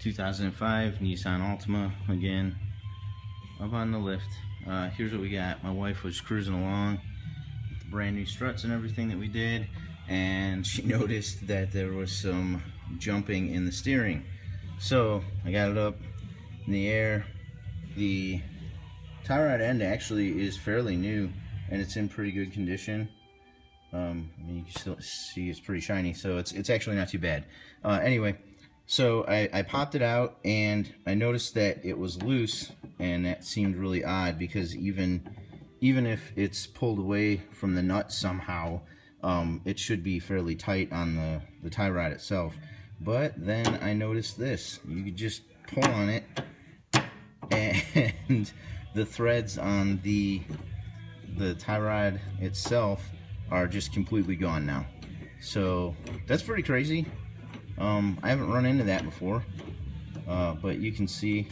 2005 Nissan Altima again, up on the lift. Here's what we got. My wife was cruising along with the brand new struts and everything that we did, and she noticed that there was some jumping in the steering. So I got it up in the air. The tie rod end actually is fairly new and it's in pretty good condition. I mean, you can still see it's pretty shiny, so it's actually not too bad. Anyway, so I popped it out and I noticed that it was loose, and that seemed really odd because even if it's pulled away from the nut somehow, it should be fairly tight on the tie rod itself. But then I noticed this. You could just pull on it and the threads on the tie rod itself are just completely gone now. So that's pretty crazy. I haven't run into that before, but you can see,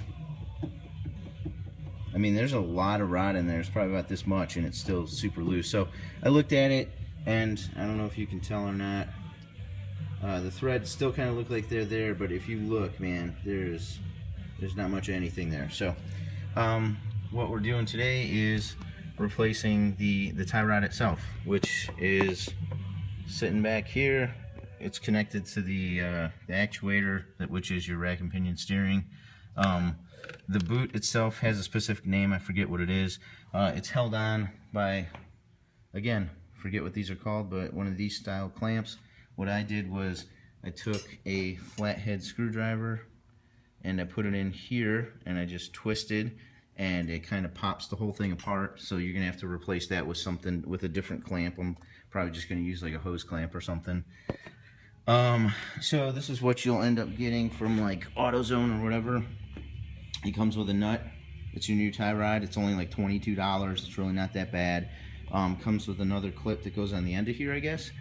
I mean, there's a lot of rod in there. It's probably about this much, and it's still super loose. So I looked at it, and I don't know if you can tell or not, the threads still kind of look like they're there, but if you look, man, there's not much of anything there. So what we're doing today is replacing the tie rod itself, which is sitting back here. It's connected to the actuator, which is your rack and pinion steering. The boot itself has a specific name. I forget what it is. It's held on by, again, forget what these are called, but one of these style clamps. What I did was I took a flathead screwdriver and I put it in here, and I just twisted, and it kind of pops the whole thing apart. So you're gonna have to replace that with something, with a different clamp. I'm probably just gonna use like a hose clamp or something. So this is what you'll end up getting from like AutoZone or whatever. It comes with a nut. It's your new tie rod. It's only like $22. It's really not that bad. Comes with another clip that goes on the end of here, I guess.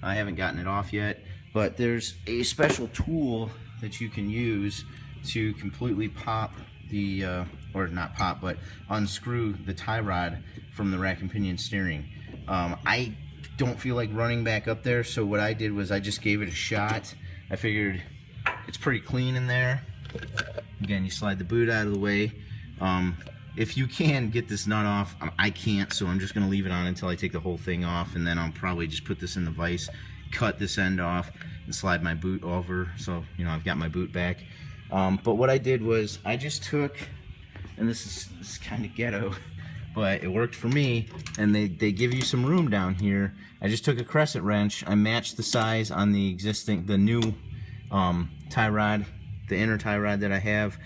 I haven't gotten it off yet, but there's a special tool that you can use to completely pop the, or not pop, but unscrew the tie rod from the rack and pinion steering. I don't feel like running back up there, so what I did was I just gave it a shot. I figured it's pretty clean in there. Again, you slide the boot out of the way. If you can get this nut off, I can't, so I'm just going to leave it on until I take the whole thing off, and then I'll probably just put this in the vise, cut this end off, and slide my boot over, so you know I've got my boot back. But what I did was I just took, and this is kind of ghetto, but it worked for me, and they give you some room down here. I just took a crescent wrench, I matched the size on the new tie rod, the inner tie rod that I have.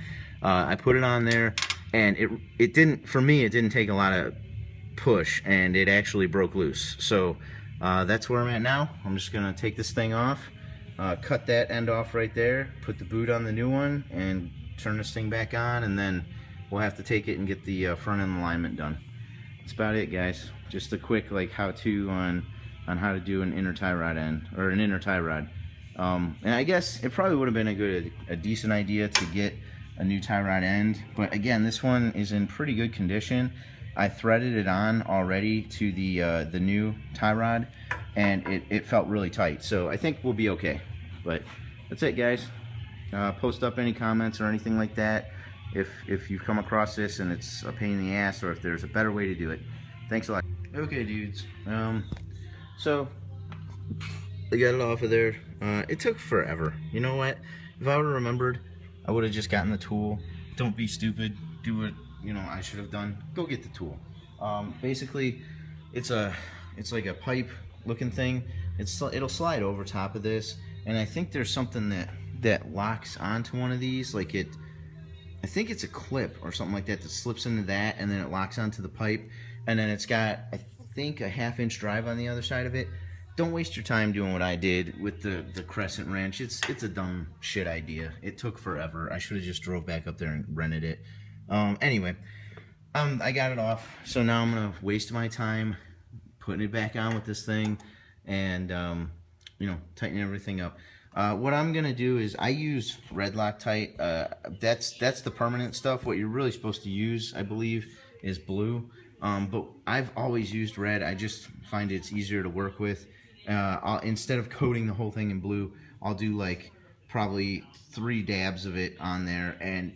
I put it on there, and it didn't, for me, it didn't take a lot of push, and it actually broke loose. So that's where I'm at now. I'm just gonna take this thing off, cut that end off right there, put the boot on the new one, and turn this thing back on, and then we'll have to take it and get the front end alignment done. That's about it, guys. Just a quick like how-to on how to do an inner tie rod end, or an inner tie rod. And I guess it probably would have been a decent idea to get a new tie rod end, but again, this one is in pretty good condition. I threaded it on already to the new tie rod, and it felt really tight, so I think we'll be okay. But that's it, guys. Post up any comments or anything like that if you've come across this and it's a pain in the ass, or if there's a better way to do it. Thanks a lot. Okay, dudes. So I got it off of there. It took forever. You know what? If I would have remembered, I would have just gotten the tool. Don't be stupid. Do what you know I should have done. Go get the tool. Basically, it's like a pipe looking thing. It'll slide over top of this, and I think there's something that locks onto one of these. Like I think it's a clip or something like that slips into that, and then it locks onto the pipe, and then it's got, I think, a 1/2-inch drive on the other side of it. Don't waste your time doing what I did with the crescent wrench. It's a dumb shit idea. It took forever. I should have just drove back up there and rented it. Anyway, I got it off, so now I'm gonna waste my time putting it back on with this thing, and you know, tightening everything up. What I'm gonna do is I use red Loctite. That's the permanent stuff. What you're really supposed to use, I believe, is blue. But I've always used red. I just find it's easier to work with. Instead of coating the whole thing in blue, I'll do like probably 3 dabs of it on there, and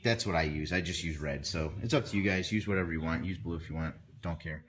that's what I use. I just use red. So it's up to you guys. Use whatever you want. Use blue if you want. Don't care.